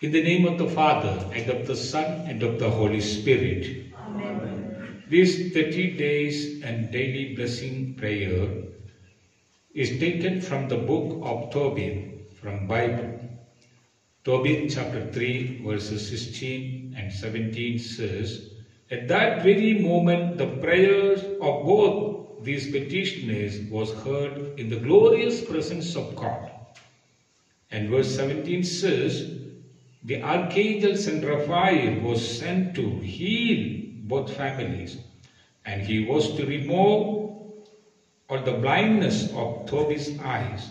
In the name of the Father, and of the Son, and of the Holy Spirit. Amen. This 30 days and daily blessing prayer is taken from the book of Tobit from Bible. Tobit chapter 3 verses 16 and 17 says, "At that very moment the prayers of both these petitioners was heard in the glorious presence of God." And verse 17 says, "The archangel Saint Raphael was sent to heal both families, and he was to remove all the blindness of Tobit's eyes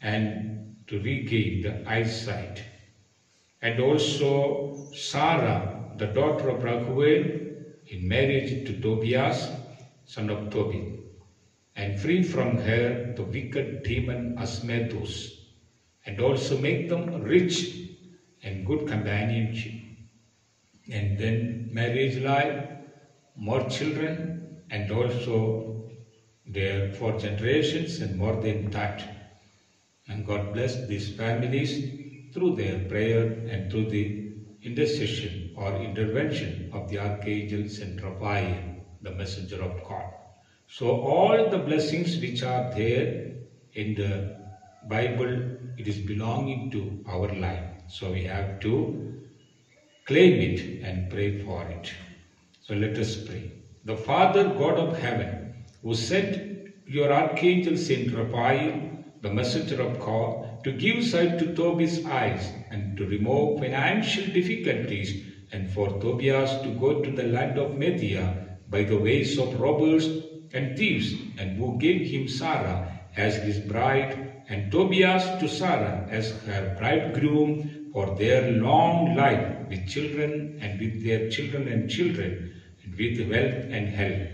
and to regain the eyesight. And also Sarah, the daughter of Raguel, in marriage to Tobias, son of Tobit, and free from her the wicked demon Asmodeus, and also make them rich and good companionship. And then marriage life, more children, and also their 4 generations and more than that. And God bless these families through their prayer and through the intercession or intervention of the Archangel Saint Raphael, the messenger of God. So all the blessings which are there in the Bible, it is belonging to our life. So we have to claim it and pray for it. So let us pray. The Father God of heaven, who sent your Archangel Saint Raphael, the messenger of God, to give sight to Tobit's eyes and to remove financial difficulties, and for Tobias to go to the land of Media by the ways of robbers and thieves, and who gave him Sarah as his bride, and Tobias to Sarah as her bridegroom, for their long life with children and with their children and children, and with wealth and health.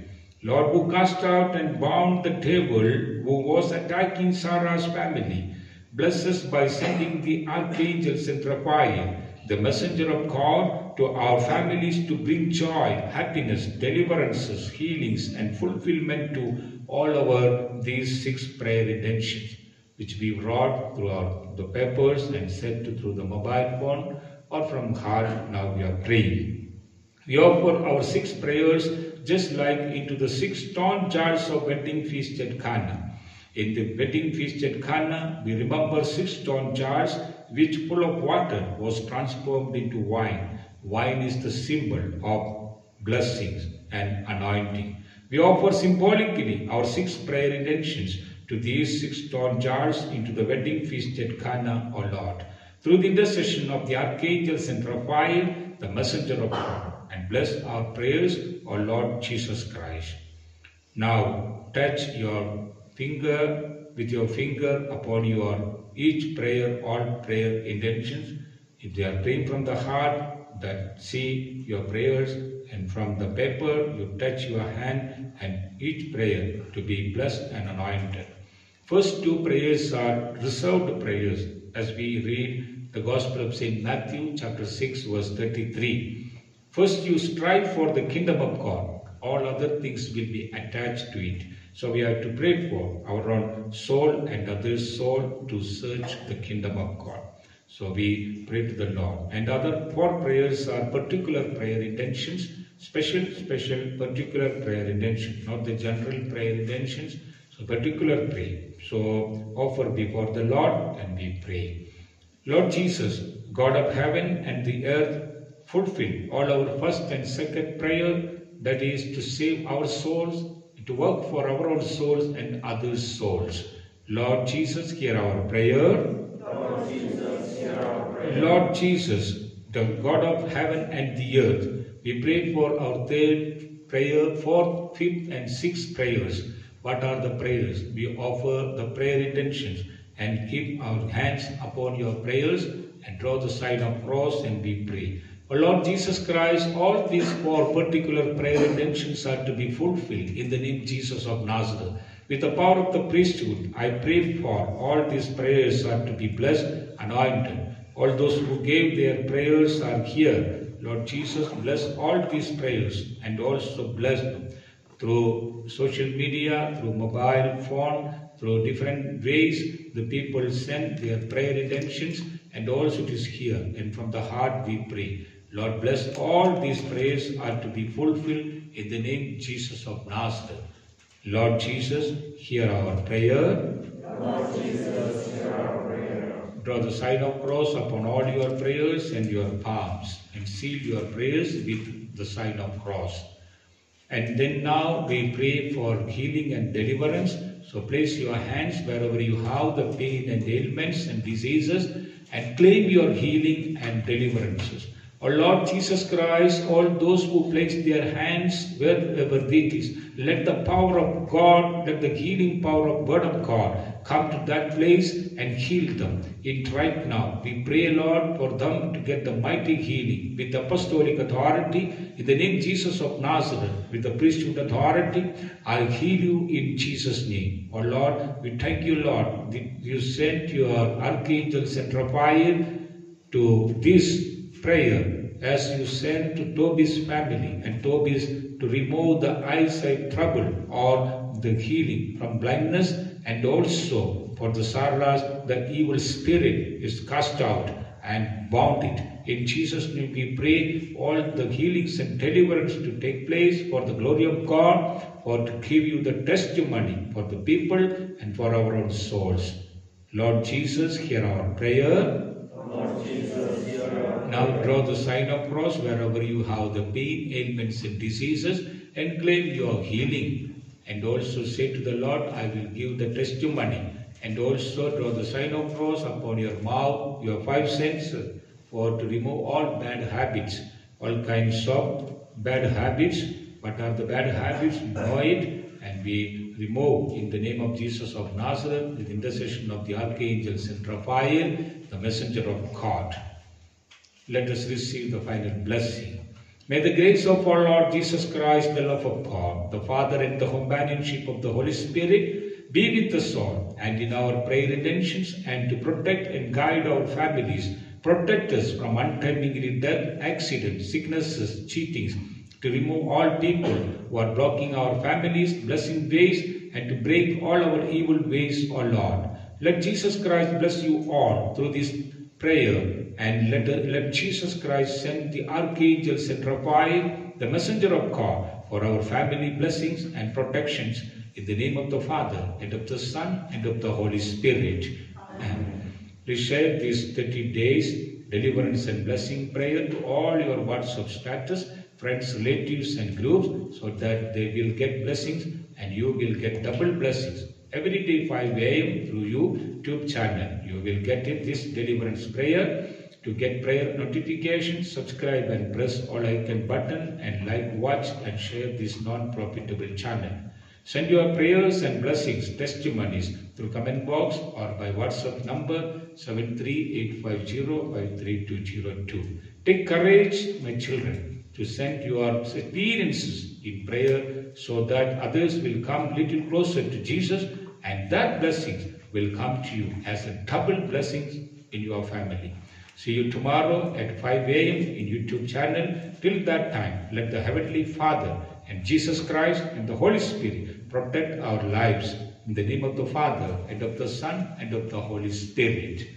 Lord, who cast out and bound the devil who was attacking Sarah's family, bless us by sending the Archangel Saint Raphael, the messenger of God, to our families to bring joy, happiness, deliverances, healings, and fulfillment to all our these 6 prayer intentions, which we wrote throughout the papers and sent through the mobile phone or from heart. Now we are praying. We offer our 6 prayers just like into the 6 stone jars of wedding feast at Cana. In the wedding feast at Cana, we remember 6 stone jars which full of water was transformed into wine. Wine is the symbol of blessings and anointing. We offer symbolically our 6 prayer intentions to these 6 stone jars into the wedding feast at Cana, O Lord, through the intercession of the Archangel Saint Raphael, the messenger of God, and bless our prayers, O Lord Jesus Christ. Now touch your finger with your finger upon your each prayer, all prayer intentions. If they are praying from the heart, that see your prayers, and from the paper you touch your hand and each prayer to be blessed and anointed. First 2 prayers are reserved prayers, as we read the Gospel of St. Matthew chapter 6 verse 33. First you strive for the kingdom of God, all other things will be attached to it. So we have to pray for our own soul and others' soul to search the kingdom of God. So we pray to the Lord. And other 4 prayers are particular prayer intentions, special particular prayer intentions, not the general prayer intentions. So particular prayer. So offer before the Lord and we pray. Lord Jesus, God of heaven and the earth, fulfill all our first and second prayer, that is to save our souls, to work for our own souls and others' souls. Lord Jesus, hear our prayer. Lord Jesus, hear our prayer. Lord Jesus, the God of heaven and the earth, we pray for our 3rd prayer, 4th, 5th and 6th prayers. What are the prayers? We offer the prayer intentions and keep our hands upon your prayers and draw the sign of cross and we pray. O Lord Jesus Christ, all these 4 particular prayer intentions are to be fulfilled in the name of Jesus of Nazareth. With the power of the priesthood, I pray for all these prayers are to be blessed, anointed. All those who gave their prayers are here. Lord Jesus, bless all these prayers and also bless them through social media, through mobile phone, through different ways. the people send their prayer intentions, and also it is here. And from the heart we pray. Lord, bless all these prayers are to be fulfilled in the name Jesus of Nazareth. Lord Jesus, hear our prayer. Lord Jesus, hear our prayer. Draw the sign of cross upon all your prayers and your palms, and seal your prayers with the sign of cross. And then now we pray for healing and deliverance. So place your hands wherever you have the pain and ailments and diseases, and claim your healing and deliverances. O Lord Jesus Christ, all those who place their hands wherever it is, let the power of God, let the healing power of Word of God come to that place and heal them. It right now. We pray, Lord, for them to get the mighty healing with apostolic authority in the name Jesus of Nazareth, with the priesthood authority. I'll heal you in Jesus' name. O Lord, we thank you, Lord, that you sent your archangel Saint Raphael to this prayer, as you sent to Toby's family and Toby's to remove the eyesight trouble or the healing from blindness, and also for the Sarlas, the evil spirit is cast out and bound it. In Jesus' name we pray all the healings and deliverance to take place for the glory of God, for to give you the testimony for the people and for our own souls. Lord Jesus, hear our prayer. Lord Jesus, hear our prayer. Now draw the sign of cross wherever you have the pain, ailments and diseases, and claim your healing. And also say to the Lord, I will give the testimony. And also draw the sign of cross upon your mouth, your five senses, for to remove all bad habits, all kinds of bad habits. What are the bad habits? Know it, and we remove in the name of Jesus of Nazareth, with intercession of the archangel Saint Raphael, the messenger of God. Let us receive the final blessing. May the grace of our Lord Jesus Christ, the love of God, the Father, and the companionship of the Holy Spirit be with us all and in our prayer intentions, and to protect and guide our families, protect us from untimely death, accidents, sicknesses, cheatings, to remove all people who are blocking our families, blessing ways, and to break all our evil ways, O Lord. Let Jesus Christ bless you all through this prayer, and let Jesus Christ send the archangel Saint Raphael, the messenger of God, for our family blessings and protections, in the name of the Father, and of the Son, and of the Holy Spirit. Amen. Please share these 30 days deliverance and blessing prayer to all your WhatsApp status, friends, relatives and groups, so that they will get blessings and you will get double blessings. Every day 5 a.m. through YouTube channel, you will get this deliverance prayer. To get prayer notifications, subscribe and press all icon button, and like, watch and share this non-profitable channel. Send your prayers and blessings, testimonies through comment box or by WhatsApp number 73850-53202. Take courage, my children, to send your experiences in prayer, so that others will come little closer to Jesus, and that blessings will come to you as a double blessings in your family. See you tomorrow at 5 a.m. in YouTube channel. Till that time, let the Heavenly Father and Jesus Christ and the Holy Spirit protect our lives. In the name of the Father, and of the Son, and of the Holy Spirit.